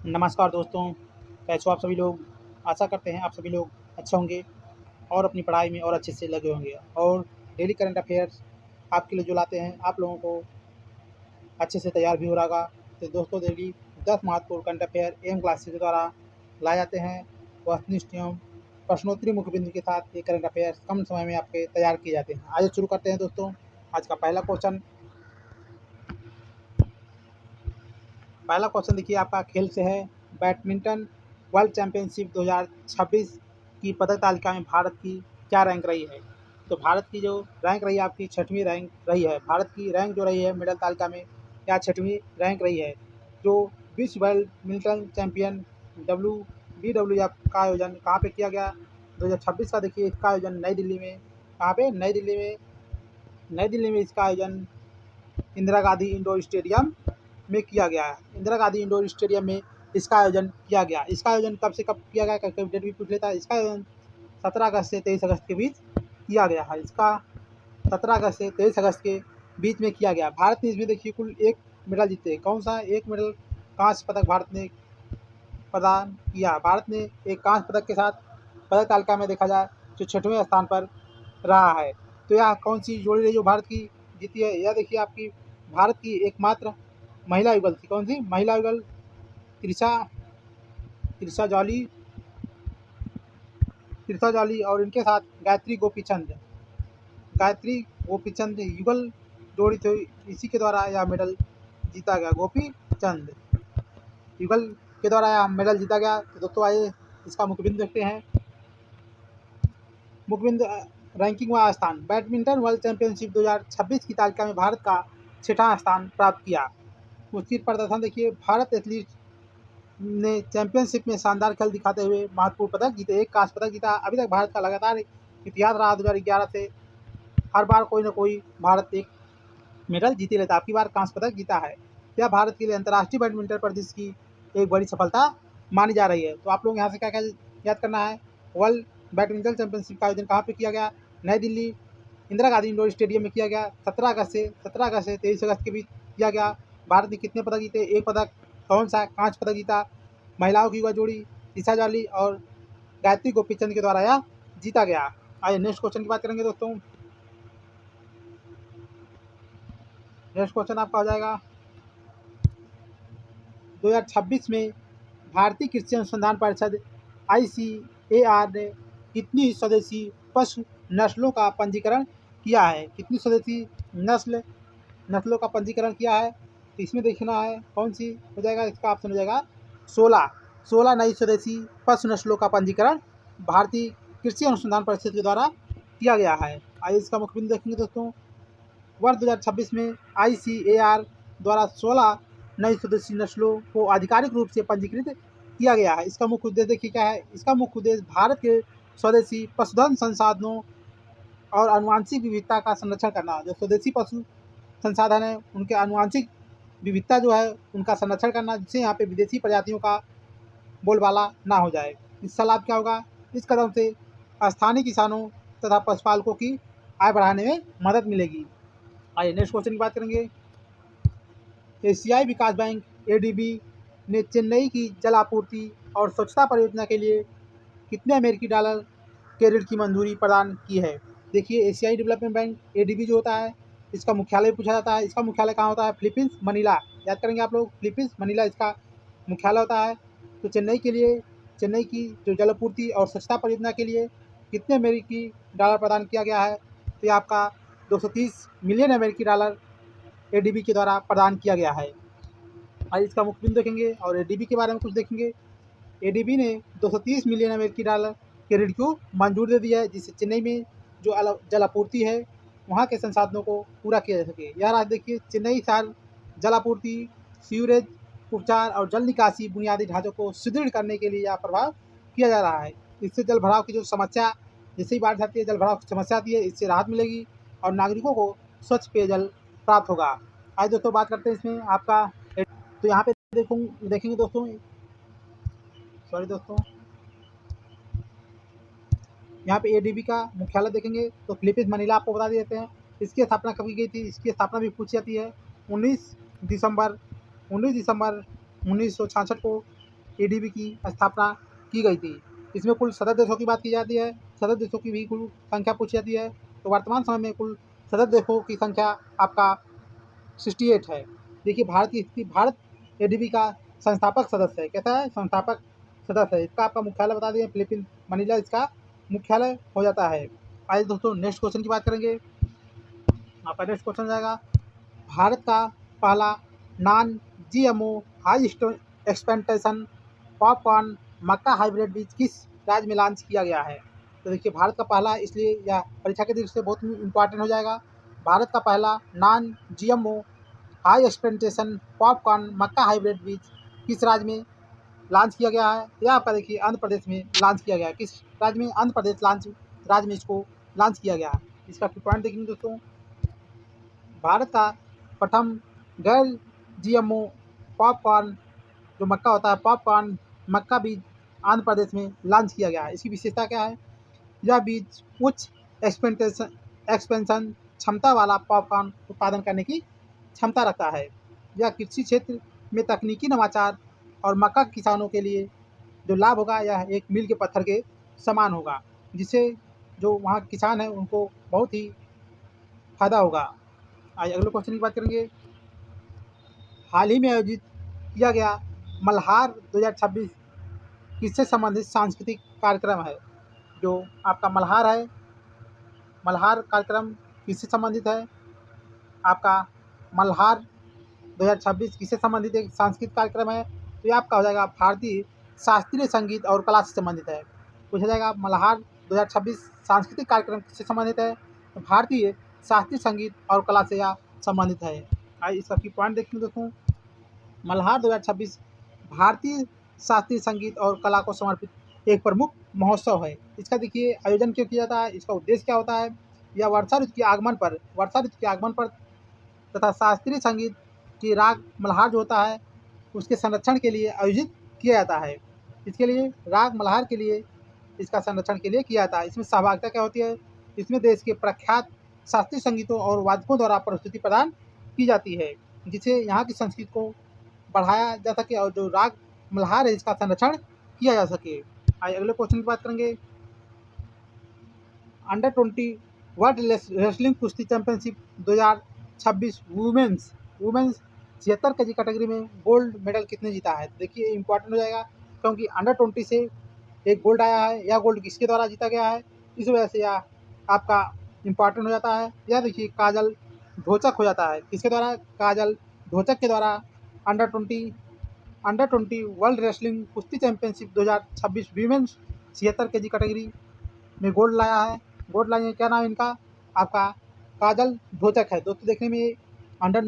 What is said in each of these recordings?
नमस्कार दोस्तों, कैसे हो आप सभी लोग। आशा करते हैं आप सभी लोग अच्छे होंगे और अपनी पढ़ाई में और अच्छे से लगे होंगे और डेली करंट अफेयर्स आपके लिए जो लाते हैं आप लोगों को अच्छे से तैयार भी हो रहा। तो दोस्तों, डेली 10 महत्वपूर्ण करंट अफेयर एम क्लासेस के द्वारा लाए जाते हैं। वस्तुनिष्ठ एवं प्रश्नोत्तरी मुख्य बिंदु के साथ ये करंट अफेयर्स कम समय में आपके तैयार किए जाते हैं। आइए शुरू करते हैं दोस्तों। आज का पहला क्वेश्चन देखिए आपका खेल से है। बैडमिंटन वर्ल्ड चैंपियनशिप 2026 की पदक तालिका में भारत की क्या रैंक रही है। तो भारत की जो रैंक रही है आपकी 6वीं रैंक रही है। भारत की रैंक जो रही है मेडल तालिका में या 6वीं रैंक रही है। जो विश्व बैडमिंटन चैंपियन WBWF का आयोजन कहाँ पे किया गया 2026 का। देखिए इसका आयोजन नई दिल्ली में, कहाँ पे, नई दिल्ली में इसका आयोजन इंदिरा गांधी इंडोर स्टेडियम में किया गया है। इंदिरा गांधी इंडोर स्टेडियम में इसका आयोजन किया गया। इसका आयोजन कब से कब किया गया, कभी डेट भी पूछ लेता है। इसका आयोजन 17 अगस्त से 23 अगस्त के बीच किया गया है। इसका 17 अगस्त से 23 अगस्त के बीच में किया गया। भारत ने इसमें देखिए कुल एक मेडल जीते। कौन सा एक मेडल, कांस्य पदक भारत ने प्रदान किया। भारत ने एक कांस्य पदक के साथ पदक तालिका में देखा जाए जो 6वें स्थान पर रहा है। तो यह कौन सी जोड़ी रही जो भारत की जीती है। यह देखिए आपकी भारत की एकमात्र महिला युगल थी। कौन सी महिला युगल, त्रिशा त्रिशा जॉली त्रिशा जॉली और इनके साथ गायत्री गोपीचंद युगल जोड़ी थी। इसी के द्वारा यह मेडल जीता गया। गोपीचंद युगल के द्वारा यह मेडल जीता गया। तो दोस्तों आइए इसका मुख्य बिंदु देखते हैं। मुख्य बिंदु रैंकिंग व स्थान। बैडमिंटन वर्ल्ड चैंपियनशिप 2026 की तालिका में भारत का 6वां स्थान प्राप्त किया। उसकी प्रदर्शन देखिए। भारत एथलीट ने चैंपियनशिप में शानदार खेल दिखाते हुए महत्वपूर्ण पदक जीते। एक कांस्य पदक जीता। अभी तक भारत का लगातार इतिहास रहा 2011 से। हर बार कोई ना कोई भारत एक मेडल जीते रहता है। आपकी बार कांस्य पदक जीता है। यह भारत के लिए अंतर्राष्ट्रीय बैडमिंटन परिदृश्य की एक बड़ी सफलता मानी जा रही है। तो आप लोग यहाँ से क्या क्या याद करना है। वर्ल्ड बैडमिंटन चैंपियनशिप का आयोजन कहाँ पे किया गया, नई दिल्ली इंदिरा गांधी इंडोर स्टेडियम में किया गया। 17 अगस्त से 23 अगस्त के बीच किया गया। भारत ने कितने पदक जीते, एक पदक। कौन सा, कांस्य पदक जीता। महिलाओं की युवा जोड़ी ईशा जाली और गायत्री गोपीचंद के द्वारा यह जीता गया। आइए नेक्स्ट क्वेश्चन की बात करेंगे दोस्तों। नेक्स्ट क्वेश्चन आपका हो जाएगा 2026 में भारतीय कृषि अनुसंधान परिषद ICAR ने कितनी स्वदेशी पशु नस्लों का पंजीकरण किया है। कितनी स्वदेशी नस्लों का पंजीकरण किया है। तो इसमें देखना है कौन सी हो जाएगा। इसका ऑप्शन हो जाएगा 16 नई स्वदेशी पशु नस्लों का पंजीकरण भारतीय कृषि अनुसंधान परिषद के द्वारा किया गया है। आइए इसका मुख्य बिंदु देखेंगे दोस्तों। वर्ष 2026 में ICAR द्वारा 16 नई स्वदेशी नस्लों को आधिकारिक रूप से पंजीकृत किया गया है। इसका मुख्य उद्देश्य देखिए क्या है। इसका मुख्य उद्देश्य भारत के स्वदेशी पशुधन संसाधनों और आनुवांशिक विविधता का संरक्षण करना। जो स्वदेशी पशु संसाधन है उनके आनुवांशिक विविधता जो है उनका संरक्षण करना, जिससे यहाँ पे विदेशी प्रजातियों का बोलबाला ना हो जाए। इसका लाभ क्या होगा। इस कदम से स्थानीय किसानों तथा पशुपालकों की आय बढ़ाने में मदद मिलेगी। आइए नेक्स्ट क्वेश्चन की बात करेंगे। एशियाई विकास बैंक ADB ने चेन्नई की जल आपूर्ति और स्वच्छता परियोजना के लिए कितने अमेरिकी डॉलर के ऋण की मंजूरी प्रदान की है। देखिए एशियाई डेवलपमेंट बैंक ADB जो होता है इसका मुख्यालय पूछा जाता है। इसका मुख्यालय कहाँ होता है, फिलीपींस मनीला। याद करेंगे आप लोग, फिलीपींस मनीला इसका मुख्यालय होता है। तो चेन्नई की जो जल आपूर्ति और स्वच्छता परियोजना के लिए कितने अमेरिकी डॉलर प्रदान किया गया है। तो ये आपका 230 मिलियन अमेरिकी डॉलर ADB के द्वारा प्रदान किया गया है। आज इसका मुख्य बिंदु देखेंगे और ADB के बारे में कुछ देखेंगे। ADB ने 230 मिलियन अमेरिकी डॉलर के ऋण को मंजूर दे दिया है, जिससे चेन्नई में जो जल आपूर्ति है वहाँ के संसाधनों को पूरा किया जा सके। यह राज देखिए चेन्नई शहर जल आपूर्ति, सीवरेज उपचार और जल निकासी बुनियादी ढांचों को सुदृढ़ करने के लिए यह प्रभाव किया जा रहा है। इससे जल भराव की जो समस्या, जैसे ही बाढ़ आती है जल भराव की समस्या आती है, इससे राहत मिलेगी और नागरिकों को स्वच्छ पेयजल प्राप्त होगा। आज दोस्तों बात करते हैं इसमें आपका। तो यहाँ पे देखेंगे दोस्तों, सॉरी दोस्तों, यहाँ पे ADB का मुख्यालय देखेंगे तो फिलीपींस मनीला आपको बता देते हैं। इसकी स्थापना कब की गई थी, इसकी स्थापना भी पूछी जाती है। 19 दिसंबर 1966 को एडीबी की स्थापना की गई थी। इसमें कुल सदस्य देशों की बात की जाती है, सदस्य देशों की भी कुल संख्या पूछी जाती है। तो वर्तमान समय में कुल सदस्य देशों की संख्या आपका 68 है। देखिए भारत की स्थिति, भारत एडीबी का संस्थापक सदस्य है। कैसा है? संस्थापक सदस्य है। इसका आपका मुख्यालय बता दिए, फिलीपींस मनीला इसका मुख्यालय हो जाता है। आइए दोस्तों नेक्स्ट क्वेश्चन की बात करेंगे। आपका नेक्स्ट क्वेश्चन जाएगा, भारत का पहला नॉन जीएमओ हाई एक्सपेंटेशन पॉपकॉर्न मक्का हाइब्रिड बीज किस राज्य में लॉन्च किया गया है? तो देखिए भारत का पहला, इसलिए यह परीक्षा के दृष्टि से बहुत इंपॉर्टेंट हो जाएगा। भारत का पहला नॉन जीएमओ हाई एक्सपेंटेशन पॉपकॉर्न मक्का हाइब्रिड बीज किस राज्य में लॉन्च किया गया है? यह आपका देखिए आंध्र प्रदेश में लॉन्च किया गया है। किस राज्य में? आंध्र प्रदेश राज्य में इसको लॉन्च किया गया है। इसका पॉइंट देखेंगे दोस्तों, भारत का प्रथम गैर जीएमओ पॉपकॉर्न जो मक्का होता है, पॉपकॉर्न मक्का बीज आंध्र प्रदेश में लॉन्च किया गया है। इसकी विशेषता क्या है? यह बीज उच्च एक्सपेंशन क्षमता वाला पॉपकॉर्न उत्पादन करने की क्षमता रखता है। यह कृषि क्षेत्र में तकनीकी नवाचार और मक्का किसानों के लिए जो लाभ होगा, यह एक मील के पत्थर के समान होगा, जिससे जो वहाँ किसान हैं उनको बहुत ही फायदा होगा। आइए अगले क्वेश्चन की बात करेंगे। हाल ही में आयोजित किया गया मल्हार 2026 किससे संबंधित सांस्कृतिक कार्यक्रम है? जो आपका मल्हार है, मल्हार कार्यक्रम किससे संबंधित है? आपका मल्हार 2026 किससे संबंधित एक सांस्कृतिक कार्यक्रम है? तो ये आपका हो जाएगा भारतीय शास्त्रीय संगीत और कला से संबंधित है। पूछा जाएगा मल्हार 2026 सांस्कृतिक कार्यक्रम किससे संबंधित है? तो भारतीय शास्त्रीय संगीत और कला से यह संबंधित है। आइए इसका की पॉइंट देखते हैं दोस्तों। मल्हार 2026 भारतीय शास्त्रीय संगीत और कला को समर्पित एक प्रमुख महोत्सव है। इसका देखिए आयोजन क्यों किया जाता है, इसका उद्देश्य क्या होता है? यह वर्षा ऋतु के आगमन पर तथा शास्त्रीय संगीत की राग मल्हार जो होता है उसके संरक्षण के लिए आयोजित किया जाता है। इसके लिए राग मल्हार के लिए, इसका संरक्षण के लिए किया जाता है। इसमें सहभागिता क्या होती है? इसमें देश के प्रख्यात शास्त्रीय संगीतों और वादकों द्वारा प्रस्तुति प्रदान की जाती है, जिससे यहाँ की संस्कृति को बढ़ाया जा सके और जो राग मल्हार है इसका संरक्षण किया जा सके। आइए अगले क्वेश्चन की बात करेंगे। अंडर 20 वर्ल्ड रेसलिंग कुश्ती चैंपियनशिप 2026 वुमेन्स 76 केजी कैटेगरी में गोल्ड मेडल कितने जीता है? देखिए इंपॉर्टेंट हो जाएगा, क्योंकि अंडर 20 से एक गोल्ड आया है। यह गोल्ड किसके द्वारा जीता गया है? इस वजह से यह आपका इम्पॉर्टेंट हो जाता है। यह देखिए काजल ढोचक हो जाता है। किसके द्वारा? काजल ढोचक के द्वारा अंडर 20 वर्ल्ड रेसलिंग कुश्ती चैंपियनशिप 2026 वीमेंस 76 केजी कैटेगरी में गोल्ड लाया है। गोल्ड लाए हैं, क्या नाम है इनका? आपका काजल ढोचक है। दोस्तों देखने में अंडर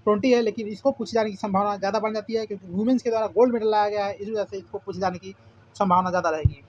20 है, लेकिन इसको पूछे जाने की संभावना ज़्यादा बढ़ जाती है, क्योंकि वुमेन्स के द्वारा गोल्ड मेडल लाया गया है। इस वजह से इसको पूछे जाने की संभावना ज़्यादा रहेगी।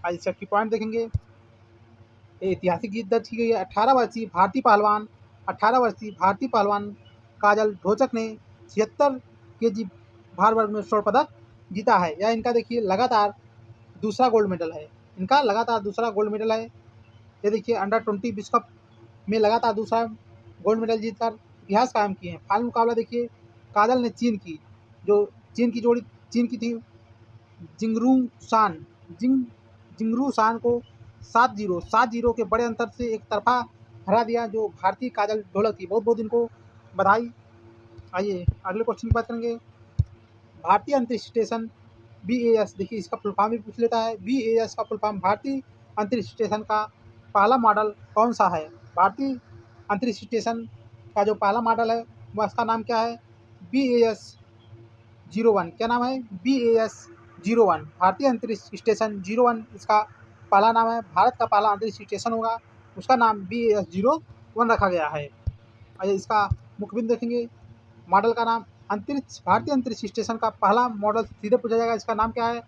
आज इसका की पॉइंट देखेंगे। ऐतिहासिक जीत दर्ज की गई है। 18 वर्षीय भारतीय पहलवान काजल ढोचक ने 76 केजी भार वर्ग में स्वर्ण पदक जीता है। यह इनका देखिए लगातार दूसरा गोल्ड मेडल है। इनका लगातार दूसरा गोल्ड मेडल है। ये देखिए अंडर 20 विश्व कप में लगातार दूसरा गोल्ड मेडल जीतकर इतिहास कायम किए हैं। फाइनल मुकाबला देखिए काजल ने चीन की थी जिंगरू शान को 7-0 के बड़े अंतर से एक तरफा हरा दिया, जो भारतीय काजल ढोलक थी। बहुत बहुत इनको बधाई। आइए अगले क्वेश्चन की बात करेंगे। भारतीय अंतरिक्ष स्टेशन BAS, देखिए इसका फुल फॉर्म भी पूछ लेता है। BAS का फुल फॉर्म भारतीय अंतरिक्ष स्टेशन का पहला मॉडल कौन सा है? भारतीय अंतरिक्ष स्टेशन का जो पहला मॉडल है वह इसका नाम क्या है? BAS 01। क्या नाम है? BAS 01। भारतीय अंतरिक्ष स्टेशन 01 इसका पहला नाम है। भारत का पहला अंतरिक्ष स्टेशन होगा, उसका नाम BAS 01 रखा गया है। आइए इसका मुख्य बिंदु देखेंगे। मॉडल का नाम भारतीय अंतरिक्ष स्टेशन का पहला मॉडल सीधे पूछा जाएगा, इसका नाम क्या है?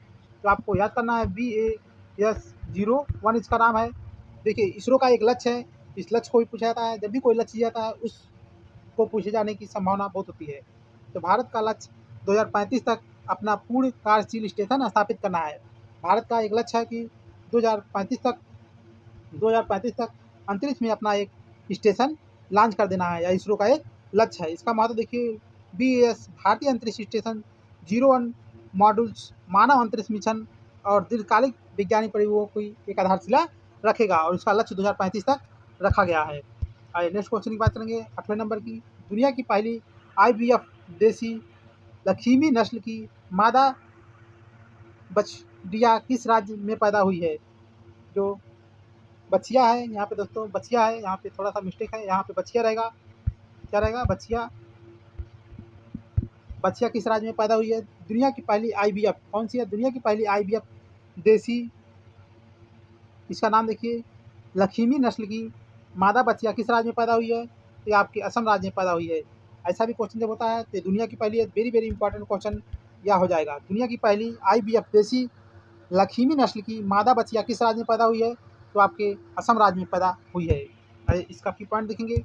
तो आपको याद करना है BAS 01 इसका नाम है। देखिए इसरो का एक लक्ष्य है, इस लक्ष्य को भी पूछा जाता है। जब भी कोई लक्ष्य जाता है उसको पूछे जाने की संभावना बहुत होती है। तो भारत का लक्ष्य 2035 तक अपना पूर्ण कार्यशील स्टेशन स्थापित करना है। भारत का एक लक्ष्य है कि 2035 तक अंतरिक्ष में अपना एक स्टेशन लॉन्च कर देना है, या इसरो का एक लक्ष्य है। इसका महत्व देखिए, BAS भारतीय अंतरिक्ष स्टेशन 01 मॉड्यूल्स मानव अंतरिक्ष मिशन और दीर्घकालिक वैज्ञानिक प्रयोगों की एक आधारशिला रखेगा और इसका लक्ष्य 2035 तक रखा गया है। आइए नेक्स्ट क्वेश्चन की बात करेंगे 8वें नंबर की। दुनिया की पहली IVF देसी लक्ष्मी नस्ल की मादा बछड़िया किस राज्य में पैदा हुई है? जो बछिया है यहाँ पे दोस्तों, बछिया है यहाँ पे, थोड़ा सा मिस्टेक है, यहाँ पे बछिया रहेगा। क्या रहेगा? बछिया। बछिया किस राज्य में पैदा हुई है? दुनिया की पहली IVF कौन सी है? दुनिया की पहली IVF देसी, इसका नाम देखिए, लक्ष्मी नस्ल की मादा बछिया किस राज्य में पैदा हुई है? ये आपके असम राज्य में पैदा हुई है। ऐसा भी क्वेश्चन जब होता है तो दुनिया की पहली, वेरी वेरी इंपॉर्टेंट क्वेश्चन यह हो जाएगा। दुनिया की पहली IVF देसी लक्ष्मी नस्ल की मादा बछिया किस राज्य में पैदा हुई है? तो आपके असम राज्य में पैदा हुई है। इसका की पॉइंट देखेंगे,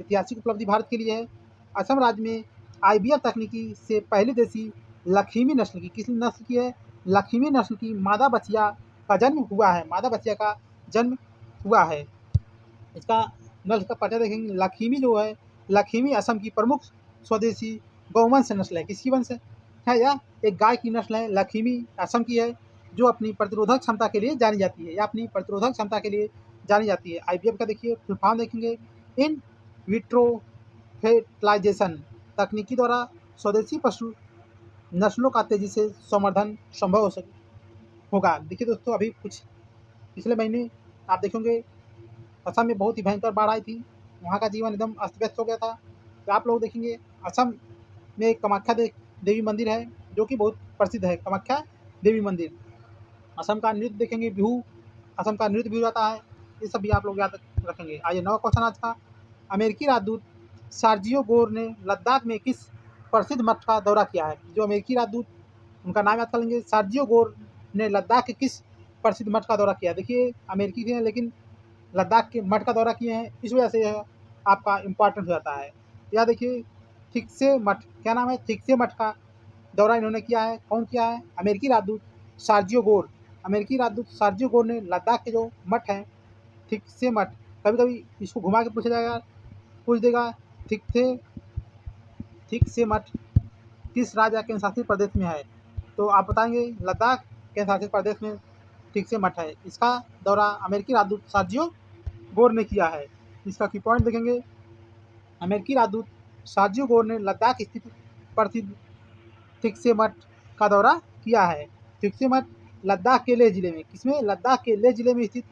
ऐतिहासिक उपलब्धि भारत के लिए है। असम राज्य में IVF तकनीकी से पहली देसी लक्ष्मी नस्ल की, किस नस्ल की है? लक्ष्मी नस्ल की मादा बछिया का जन्म हुआ है। मादा बछिया का जन्म हुआ है। इसका नस्ल का पता देखेंगे। लक्ष्मी जो है, लक्ष्मी असम की प्रमुख स्वदेशी गौवंश नस्ल है। किसकी वंश है? यह एक गाय की नस्ल है। लक्ष्मी असम की है जो अपनी प्रतिरोधक क्षमता के लिए जानी जाती है, या अपनी प्रतिरोधक क्षमता के लिए जानी जाती है। IVF का देखिए फुल फॉर्म देखेंगे, इन विट्रो फर्टिलाइजेशन तकनीकी द्वारा स्वदेशी पशु नस्लों का तेजी से संवर्धन संभव होगा। देखिए दोस्तों, अभी कुछ पिछले महीने आप देखेंगे असम में बहुत ही भयंकर बाढ़ आई थी, वहाँ का जीवन एकदम अस्त व्यस्त हो गया था। तो आप लोग देखेंगे असम में एक कामाख्या देवी मंदिर है जो कि बहुत प्रसिद्ध है, कामाख्या देवी मंदिर। असम का नृत्य देखेंगे, बिहू, असम का नृत्य भी आता है, ये सब भी आप लोग याद रखेंगे। आइए 9वां क्वेश्चन आज का। अमेरिकी राजदूत सर्जियो गोर ने लद्दाख में किस प्रसिद्ध मठ का दौरा किया है? जो अमेरिकी राजदूत, उनका नाम याद कर लेंगे। सर्जियो गोर ने लद्दाख के किस प्रसिद्ध मठ का दौरा किया? देखिए अमेरिकी थे लेकिन लद्दाख के मठ का दौरा किए हैं, इस वजह से यह आपका इम्पॉर्टेंट हो जाता है। या देखिए थिक्से मठ, क्या नाम है? थिक्से मठ का दौरा इन्होंने किया है। कौन किया है? अमेरिकी राजदूत सर्जियो गोर। अमेरिकी राजदूत सर्जियो गोर ने लद्दाख के जो मठ हैं, थिक्से मठ, कभी कभी इसको घुमा के पूछा जाएगा, पूछ देगा थिक्से मठ किस राज्य या केंद्र शासित प्रदेश में है? तो आप बताएंगे लद्दाख केंद्र शासित प्रदेश में थिक्से मठ है। इसका दौरा अमेरिकी राजदूत सर्जियो गोर ने किया है। इसका की पॉइंट देखेंगे, अमेरिकी राजदूत सर्जियो गोर ने लद्दाख स्थित प्रसिद्ध थिक्से मठ का दौरा किया है। थिक्से मठ लद्दाख के लेह जिले में, किसमें? लद्दाख के लेह जिले में स्थित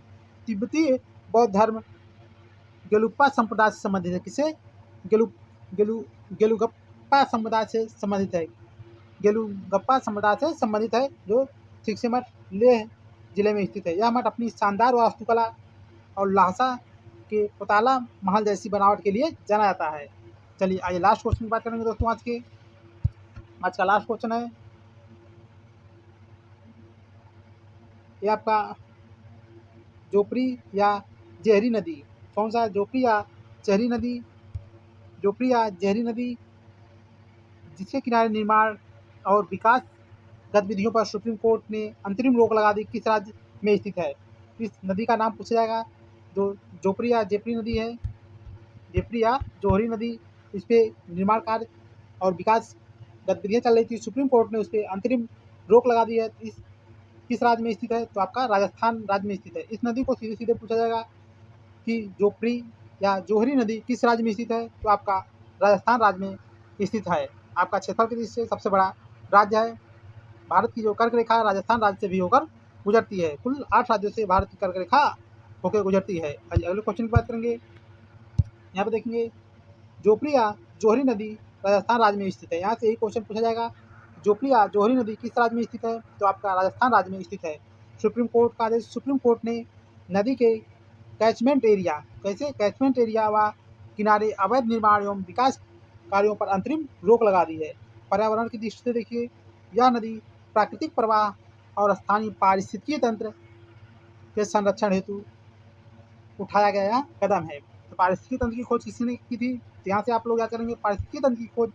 तिब्बती बौद्ध धर्म गेलुप्पा संप्रदाय से संबंधित है। किसे? गेलुगप्पा समुदाय से संबंधित है। गेलुगप्पा समुदाय से संबंधित है जो थिक्से मठ लेह जिले में स्थित है। यह मठ अपनी शानदार वास्तुकला और ल्हासा के पोताला महल जैसी बनावट के लिए जाना जाता है। चलिए आइए लास्ट क्वेश्चन की बात करेंगे दोस्तों। आज का लास्ट क्वेश्चन है, ये आपका जोपरी या जहरी नदी कौन सा है? जोपरी या जहरी नदी? जोपरी या जहरी नदी जिसके किनारे निर्माण और विकास गतिविधियों पर सुप्रीम कोर्ट ने अंतरिम रोक लगा दी, किस राज्य में स्थित है? इस नदी का नाम पूछा जाएगा। जो जोपरी या जेपरी नदी है, जेपरी या जोहरी नदी, इस पर निर्माण कार्य और विकास गतिविधियाँ चल रही थी, सुप्रीम कोर्ट ने उस पर अंतरिम रोक लगा दी है। इस किस राज्य में स्थित है? तो आपका राजस्थान राज्य में स्थित है। इस नदी को सीधे सीधे पूछा जाएगा कि जोपरी या जोहरी नदी किस राज्य में स्थित है? तो आपका राजस्थान राज्य में स्थित है। आपका क्षेत्रफल की दृष्टि से सबसे बड़ा राज्य है। भारत की जो कर्क रेखा राजस्थान राज्य से भी होकर गुजरती है। कुल 8 राज्यों से भारत की कर्क रेखा होकर गुजरती है। अगले क्वेश्चन की बात करेंगे, यहाँ पे देखेंगे जोपरी या जोहरी नदी राजस्थान राज्य में स्थित है। यहाँ से यही क्वेश्चन पूछा जाएगा, जोपरी या जोहरी नदी किस राज्य में स्थित है? तो आपका राजस्थान राज्य में स्थित है। सुप्रीम कोर्ट का आदेश, सुप्रीम कोर्ट ने नदी के कैचमेंट एरिया, कैसे? कैचमेंट एरिया व किनारे अवैध निर्माण एवं विकास कार्यों पर अंतरिम रोक लगा दी है। पर्यावरण की दृष्टि से देखिए, यह नदी प्राकृतिक प्रवाह और स्थानीय पारिस्थितिकीय तंत्र के संरक्षण हेतु उठाया गया कदम है। तो पारिस्थितिकी तंत्र की खोज किसने की थी? तो यहाँ से आप लोग क्या करेंगे, पारिस्थितिकी तंत्र की खोज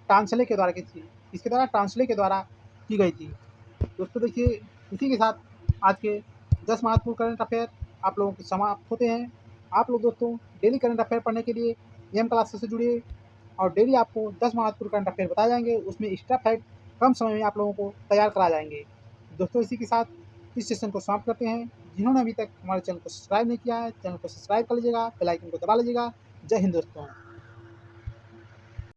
टांसले के द्वारा की थी। इसके द्वारा टांसले के द्वारा की गई थी। दोस्तों देखिए, इसी के साथ आज के 10 महत्वपूर्ण करंट अफेयर आप लोगों के समाप्त होते हैं। आप लोग दोस्तों डेली करंट अफेयर पढ़ने के लिए एम क्लासेस से जुड़िए और डेली आपको 10 महत्वपूर्ण करंट अफेयर बताए जाएंगे। उसमें एक्स्ट्रा फैक्ट कम समय में आप लोगों को तैयार करा जाएंगे। दोस्तों इसी के साथ इस सेशन को समाप्त करते हैं। जिन्होंने अभी तक हमारे चैनल को सब्सक्राइब नहीं किया है, चैनल को सब्सक्राइब कर लीजिएगा, बेल आइकन को दबा लीजिएगा। जय हिंद दोस्तों।